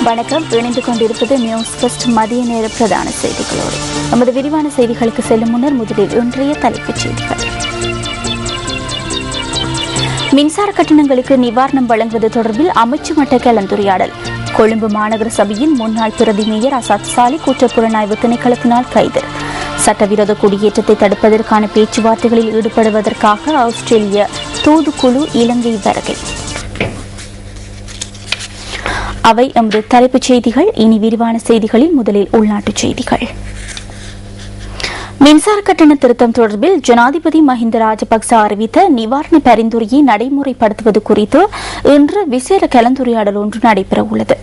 வணக்கம். இணைந்து கொண்டிருப்பது நியூஸ் ஃபர்ஸ்ட் மதிய நேர பிரதான செய்திகளோடு. நமது விரிவான செய்திகளுக்கு செல்லும் முன்னர் முதலில் இன்றைய தலைப்புச் செய்திகள். மின்சார கட்டணங்களுக்கு நிவாரணம் வழங்குவது தொடர்பில் அமைச்சு மட்ட கலந்துரையாடல். கொழும்பு மாநகர சபையின் முன்னாள் பிரதி மேயர் அசாத் சாலி குற்றப்புலனாய்வு திணைக்களத்தினால் கைது. சட்டவிரோத குடியேற்றத்தை தடுப்பதற்கான பேச்சுவார்த்தைகளில் ஈடுபடுவதற்காக ஆஸ்திரேலிய தூதுக்குழு இலங்கை வருகை. அவை எமது தலைப்புச் செய்திகள். இனி விரிவான செய்திகளில் முதலில் உள்நாட்டுச் செய்திகள். மின்சார கட்டண திருத்தம் தொடர்பில் ஜனாதிபதி மஹிந்த ராஜபக்ச அறிவித்த நிவாரண பரிந்துரையை நடைமுறைப்படுத்துவது குறித்து இன்று விசேட கலந்துரையாடல் ஒன்று நடைபெறவுள்ளது.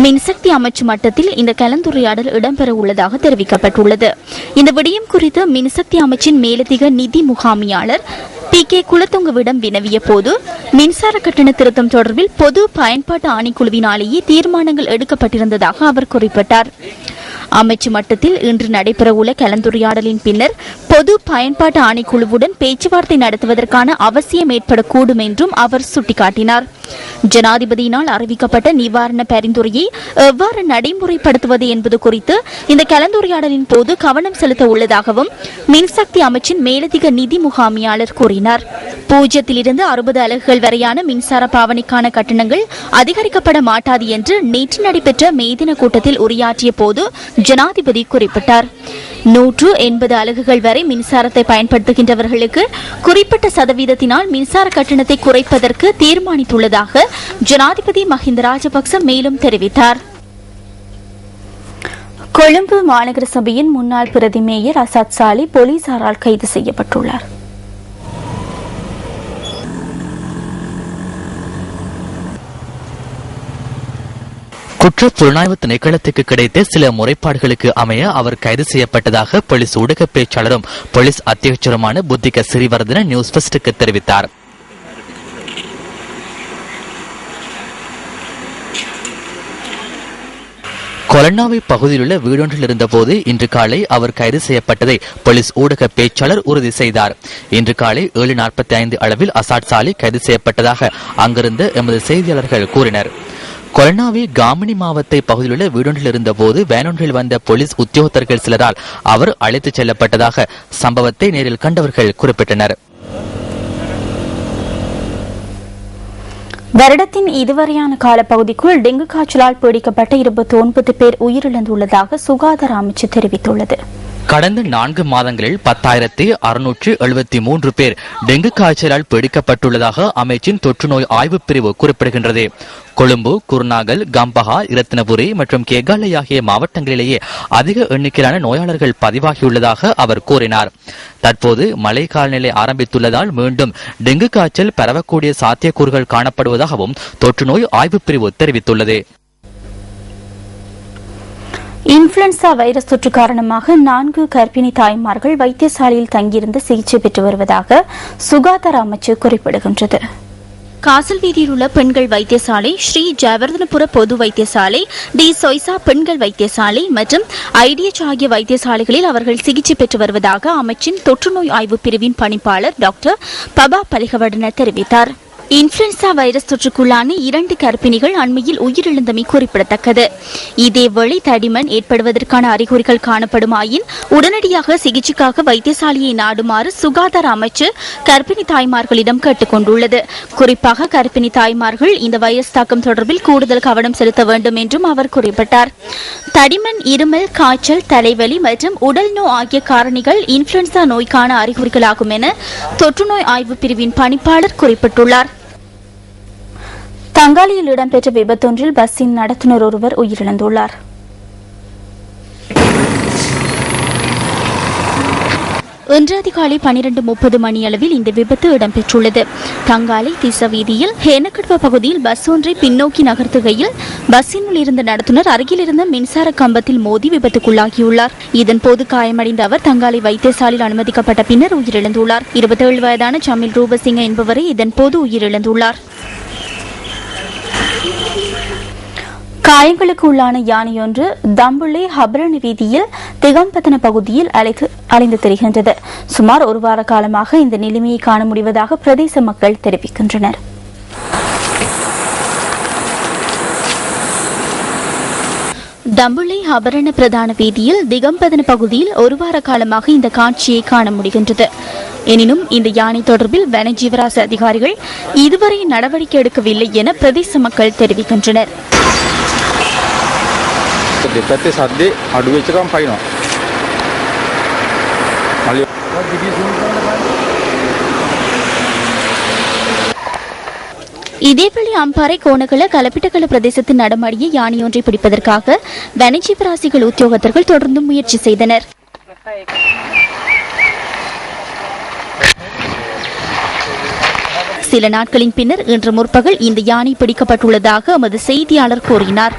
மின்சக்தி அமைச்சு மட்டத்தில் இந்த கலந்துரையாடல் இடம்பெற உள்ளதாக தெரிவிக்கப்பட்டுள்ளது. இந்த விடயம் குறித்து மின்சக்தி அமைச்சின் மேலதிக நிதி முகாமியாளர் PK குலத்துங்கவிடம் வினவிய போது மின்சார கட்டண திருத்தம் தொடர்பில் பொது பயன்பாட்டு ஆணைக்குழுவினாலேயே தீர்மானங்கள் எடுக்கப்பட்டிருந்ததாக அவர் குறிப்பிட்டார். அமைச்சு மட்டத்தில் இன்று நடைபெறவுள்ள கலந்துரையாடலின் பின்னர் பொது பயன்பாட்டு ஆணைக்குழுவுடன் பேச்சுவார்த்தை நடத்துவதற்கான அவசியம் ஏற்படக்கூடும் என்றும் அவர் சுட்டிக்காட்டினார். ஜனாதிபதியினால் அறிவிக்கப்பட்ட நிவாரண பரிந்துரையை எவ்வாறு நடைமுறைப்படுத்துவது என்பது குறித்து இந்த கலந்துரையாடலின் போது கவனம் செலுத்த உள்ளதாகவும் மின்சக்தி அமைச்சின் மேலதிக நிதி முகாமியாளர் கூறினார். 0 - 60 அலகுகள் வரையான மின்சார பாவனைக்கான கட்டணங்கள் அதிகரிக்கப்பட மாட்டாது என்று நேற்று நடைபெற்ற மேதின கூட்டத்தில் உரையாற்றிய போது ஜனாதிபதி குறிப்பிட்டார். 180 அலகுகள் வரை மின்சாரத்தை பயன்படுத்துகின்றவர்களுக்கு குறிப்பிட்ட சதவீதத்தினால் மின்சார கட்டணத்தை குறைப்பதற்கு தீர்மானித்துள்ளதாக ஜனாதிபதி மஹிந்த ராஜபக்ச மேலும் தெரிவித்தார். கொழும்பு மாநகர சபையின் முன்னாள் பிரதி மேயர் அசாத் சாலி போலீசாரால் கைது செய்யப்பட்டுள்ளார். குற்ற புலனாய்வு திணைக்களத்துக்கு கிடைத்த சில முறைப்பாடுகளுக்கு அமைய அவர் கைது செய்யப்பட்டதாக போலீஸ் ஊடக பேச்சாளரும் போலீஸ் அத்தியட்சருமான புத்திக சிறிவர்தன நியூஸ் ஃபர்ஸ்டுக்கு தெரிவித்தார். கொலன்னாவை பகுதியில் உள்ள வீடொன்றில் இருந்தபோது இன்று காலை அவர் கைது செய்யப்பட்டதை போலீஸ் ஊடக பேச்சாளர் உறுதி செய்தார். இன்று காலை 7:45 அளவில் அசாத் சாலி கைது செய்யப்பட்டதாக அங்கிருந்த எமது செய்தியாளர்கள் கூறினர். கொலனாவி காமினி மாவட்ட பகுதியில் உள்ள வீடொன்றில் இருந்தபோது வேனொன்றில் வந்த போலீஸ் உத்தியோகத்தர்கள் சிலரால் அவர் அழைத்துச் செல்லப்பட்டதாக சம்பவத்தை நேரில் கண்டவர்கள் குறிப்பிட்டனர். வருடத்தின் இதுவரையான காலப்பகுதிக்குள் டெங்கு காய்ச்சலால் பீடிக்கப்பட்ட 29 பேர் உயிரிழந்துள்ளதாக சுகாதார அமைச்சு தெரிவித்துள்ளது. கடந்த 4 மாதங்களில் 10,673 பேர் டெங்கு காய்ச்சலால் பீடிக்கப்பட்டுள்ளதாக அமைச்சின் தொற்று நோய் ஆய்வு பிரிவு குறிப்பிடுகின்றது. கொழும்பு, குருநாகல், கம்பஹா, இரத்தினபுரி மற்றும் கேகாலை ஆகிய மாவட்டங்களிலேயே அதிக எண்ணிக்கையிலான நோயாளர்கள் பதிவாகியுள்ளதாக அவர் கூறினார். தற்போது மழை காலநிலை ஆரம்பித்துள்ளதால் மீண்டும் டெங்கு காய்ச்சல் பரவக்கூடிய சாத்தியக்கூறுகள் காணப்படுவதாகவும் தொற்று நோய் ஆய்வு பிரிவு தெரிவித்துள்ளது. இன்ஃபுளுன்சா வைரஸ் தொற்று காரணமாக 4 கர்ப்பிணி தாய்மார்கள் வைத்தியசாலையில் தங்கியிருந்து சிகிச்சை பெற்று வருவதாக சுகாதார அமைச்சு குறிப்பிடுகின்றது. காசல் வீதியில் உள்ள பெண்கள் வைத்தியசாலை, ஸ்ரீ ஜெயவர்தனபுர பொது வைத்தியசாலை, டி சொய்சா பெண்கள் வைத்தியசாலை மற்றும் ஐடிஎச் ஆகிய வைத்தியசாலைகளில் அவர்கள் சிகிச்சை பெற்று வருவதாக அமைச்சின் தொற்று நோய் ஆய்வு பிரிவின் பணிப்பாளர் டாக்டர் பபா பலிகவடன தெரிவித்தார். இன்ஃபுளுன்சா வைரஸ் தொற்றுக்குள்ளான 2 கர்ப்பிணிகள் அண்மையில் உயிரிழந்தமை குறிப்பிடத்தக்கது. இதேவேளை தடிமன் ஏற்படுவதற்கான அறிகுறிகள் காணப்படுமாயின் உடனடியாக சிகிச்சைக்காக வைத்தியசாலையை நாடுமாறு சுகாதார அமைச்சு கர்ப்பிணி தாய்மார்களிடம் கேட்டுக் கொண்டுள்ளது. குறிப்பாக கர்ப்பிணி தாய்மார்கள் இந்த வைரஸ் தாக்கம் தொடர்பில் கூடுதல் கவனம் செலுத்த வேண்டும் என்றும் அவர் குறிப்பிட்டார். தடிமன், இருமல், காய்ச்சல், தலைவலி மற்றும் உடல் நோய் ஆகிய காரணிகள் இன்ஃபுளுன்சா நோய்க்கான அறிகுறிகளாகும் என தொற்றுநோய் ஆய்வு பிரிவின் பணிப்பாளர் குறிப்பிட்டுள்ளார். தங்காலியில் இடம்பெற்ற விபத்தொன்றில் பஸ்ஸின் நடத்துனர் ஒருவர் உயிரிழந்துள்ளார். இன்று அதிகாலை 12:30 மணியளவில் இந்த விபத்து இடம்பெற்றுள்ளது. தங்காலை திச வீதியில் ஹேனக்கடுவ பகுதியில் பஸ் ஒன்றை பின்னோக்கி நகர்த்துகையில் பஸ்ஸினுள் இருந்த நடத்துனர் அருகில் இருந்த மின்சார கம்பத்தில் மோதி விபத்துக்குள்ளாகியுள்ளார். இதன்போது காயமடைந்த அவர் தங்காலை வைத்தியசாலையில் அனுமதிக்கப்பட்ட பின்னர் உயிரிழந்துள்ளார். 27 வயதான சமில் ரூபசிங்க என்பவரை இதன்போது உயிரிழந்துள்ளார். காயங்களுக்கு உள்ளான யானையொன்று தம்புள்ளை ஹபரணி வீதியில் திகம்பத்தன பகுதியில் அலைந்து திரிகின்றது. சுமார் 1 வார காலமாக இந்த நிலைமையை காண முடிவதாக பிரதேச மக்கள் தெரிவிக்கின்றனர். தம்புள்ளை ஆபரண பிரதான வீதியில் திகம்பதன பகுதியில் ஒரு வார காலமாக இந்த காட்சியை காண முடிகின்றது. எனினும் இந்த யானை தொடர்பில் வனஜீவராச அதிகாரிகள் இதுவரை நடவடிக்கை எடுக்கவில்லை என பிரதேச மக்கள் தெரிவிக்கின்றனர். இதேவேளை அம்பாறை கோணகல கலப்பிட்டகல பிரதேசத்தில் நடமாடிய யானையொன்றை பிடிப்பதற்காக வனஜீவராசிகள் உத்தியோகத்தர்கள் தொடர்ந்து முயற்சி செய்தனர். சில நாட்களின் பின்னர் இன்று முற்பகல் இந்த யானை பிடிக்கப்பட்டுள்ளதாக எமது செய்தியாளர் கூறினார்.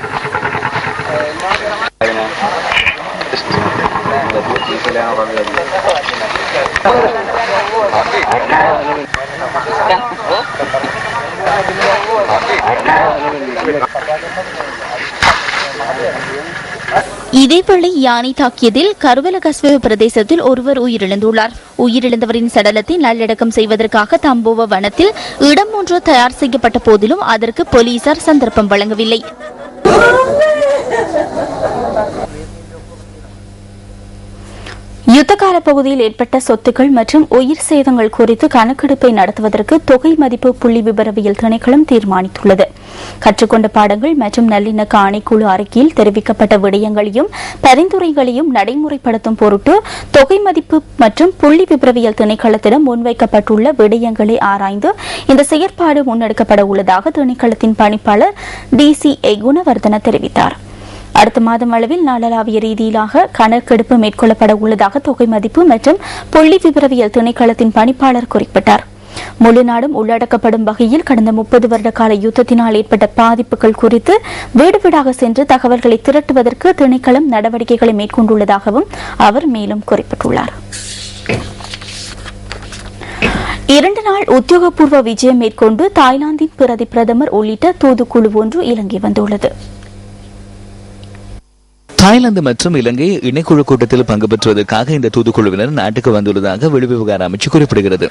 இதேவேளை யானை தாக்கியதில் கருவலகஸ்வ பிரதேசத்தில் ஒருவர் உயிரிழந்துள்ளார். உயிரிழந்தவரின் சடலத்தை நல்லடக்கம் செய்வதற்காக தம்போவ வனத்தில் இடம் ஒன்று தயார் செய்யப்பட்ட போதிலும் அதற்கு போலீசார் சந்தர்ப்பம் வழங்கவில்லை. யுத்தகால பகுதியில் ஏற்பட்ட சொத்துக்கள் மற்றும் உயிர் சேதங்கள் குறித்து கணக்கெடுப்பை நடத்துவதற்கு தொகை மதிப்பு புள்ளி விபரவியல் திணைக்களம் தீர்மானித்துள்ளது. கற்றுக்கொண்ட பாடங்கள் மற்றும் நல்லிணக்க ஆணைக்குழு அறிக்கையில் தெரிவிக்கப்பட்ட விடயங்களையும் பரிந்துரைகளையும் நடைமுறைப்படுத்தும் பொருட்டு தொகை மதிப்பு மற்றும் புள்ளி விபரவியல் திணைக்களத்திடம் முன்வைக்கப்பட்டுள்ள விடயங்களை ஆராய்ந்து இந்த செயற்பாடு முன்னெடுக்கப்பட உள்ளதாக திணைக்களத்தின் பணிப்பாளர் DC குணவர்தன தெரிவித்தார். அடுத்த மாதம் அளவில் நாடளாவிய ரீதியிலாக கணக்கெடுப்பு மேற்கொள்ளப்பட உள்ளதாக தொகை மதிப்பு மற்றும் புள்ளி விபரவியல் திணைக்களத்தின் பணிப்பாளர் குறிப்பிட்டார். முழு நாடும் உள்ளடக்கப்படும் வகையில் கடந்த 30 வருட கால யுத்தத்தினால் ஏற்பட்ட பாதிப்புகள் குறித்து வீடு வீடாக சென்று தகவல்களை திரட்டுவதற்கு திணைக்களம் நடவடிக்கைகளை மேற்கொண்டுள்ளதாகவும் அவர் மேலும் குறிப்பிட்டுள்ளார். 2 நாள் உத்தியோகபூர்வ விஜயம் மேற்கொண்டு தாய்லாந்தின் பிரதி பிரதமர் உள்ளிட்ட தூதுக்குழு ஒன்று இலங்கை வந்துள்ளது. தாய்லாந்து மற்றும் இலங்கை இணைக்குழு கூட்டத்தில் பங்கு பெற்றுவதற்காக இந்த தூதுக்குழுவினர் நாட்டுக்கு வந்துள்ளதாக வெளிவிவகார அமைச்சு குறிப்பிடுகிறது.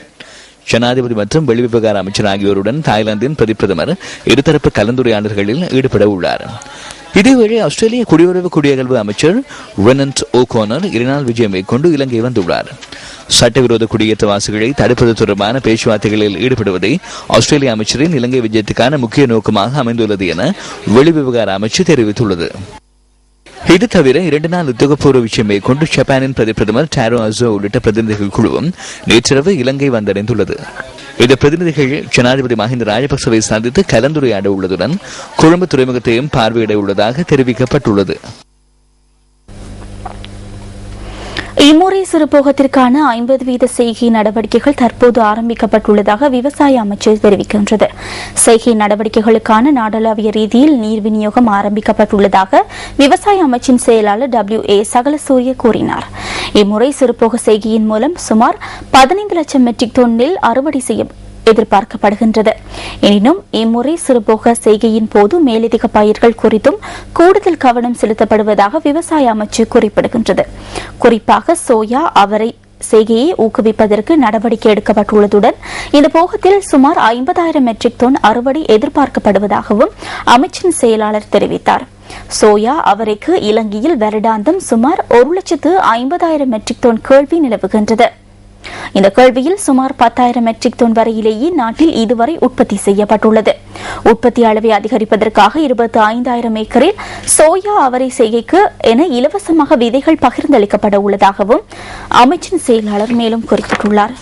ஜனாதிபதி மற்றும் வெளிவிவகார அமைச்சர் ஆகியோருடன் தாய்லாந்தின் பிரதிப்பிரதமர் இருதரப்பு கலந்துரையாடல்களில் ஈடுபட உள்ளார். இதேவேளை ஆஸ்திரேலிய குடியுறவு குடியகல்வு அமைச்சர் ரெனன்ட் ஓகோனர் 2 நாள் விஜயம் மேற்கொண்டு இலங்கை வந்துள்ளார். சட்டவிரோத குடியேற்றவாசிகளை தடுப்பது தொடர்பான பேச்சுவார்த்தைகளில் ஈடுபடுவதை ஆஸ்திரேலிய அமைச்சரின் இலங்கை விஜயத்துக்கான முக்கிய நோக்கமாக அமைந்துள்ளது என வெளிவிவகார அமைச்சு தெரிவித்துள்ளது. இது தவிர 2 நாள் உத்தியோகபூர்வ விஷயம் மேற்கொண்டு ஜப்பானின் பிரதமர் டாரோ அசோ உள்ளிட்ட பிரதிநிதிகள் குழுவும் நேற்றிரவு இலங்கை வந்தடைந்துள்ளது. இந்த பிரதிநிதிகள் ஜனாதிபதி மஹிந்த ராஜபக்சவை சந்தித்து கலந்துரையாட உள்ளதுடன் கொழும்பு துறைமுகத்தையும் பார்வையிட உள்ளதாக தெரிவிக்கப்பட்டுள்ளது. இம்முறை சிறுபோகத்திற்கான 50% செய்கை நடவடிக்கைகள் தற்போது ஆரம்பிக்கப்பட்டுள்ளதாக விவசாய அமைச்சு தெரிவிக்கின்றது. செய்கை நடவடிக்கைகளுக்கான நாடளாவிய ரீதியில் நீர் விநியோகம் ஆரம்பிக்கப்பட்டுள்ளதாக விவசாய அமைச்சின் செயலாளர் WA சகலசூரிய கூறினார். இம்முறை சிறுபோக செய்கையின் மூலம் சுமார் 15 லட்சம் மெட்ரிக் டன் நெல் அறுவடை செய்ய எதிர்பார்க்கப்படுகின்றது. எனினும் இம்முறை சிறுபோக செய்கையின் போது மேலதிக பயிர்கள் குறித்தும் கூடுதல் கவனம் செலுத்தப்படுவதாக விவசாய அமைச்சு குறிப்பிடுகின்றது. குறிப்பாக சோயா, அவரை செய்கையை ஊக்குவிப்பதற்கு நடவடிக்கை எடுக்கப்பட்டுள்ளதுடன் இந்த போகத்தில் சுமார் 50,000 மெட்ரிக் டன் அறுவடை எதிர்பார்க்கப்படுவதாகவும் அமைச்சின் செயலாளர் தெரிவித்தார். சோயா, அவரைக்கு இலங்கையில் வருடாந்தம் சுமார் 1,50,000 மெட்ரிக் டன் கேள்வி நிலவுகின்றது. இந்த கேள்வியில் சுமார் 10,000 மெட்ரிக் டன் வரையிலேயே நாட்டில் இதுவரை உற்பத்தி செய்யப்பட்டுள்ளது. உற்பத்தி அளவை அதிகரிப்பதற்காக 25,000 ஏக்கரில் சோயா, அவரை செய்கைக்கு என இலவசமாக விதைகள் பகிர்ந்தளிக்கப்பட உள்ளதாகவும் அமைச்சின் செயலாளர் மேலும் குறிப்பிட்டுள்ளார்.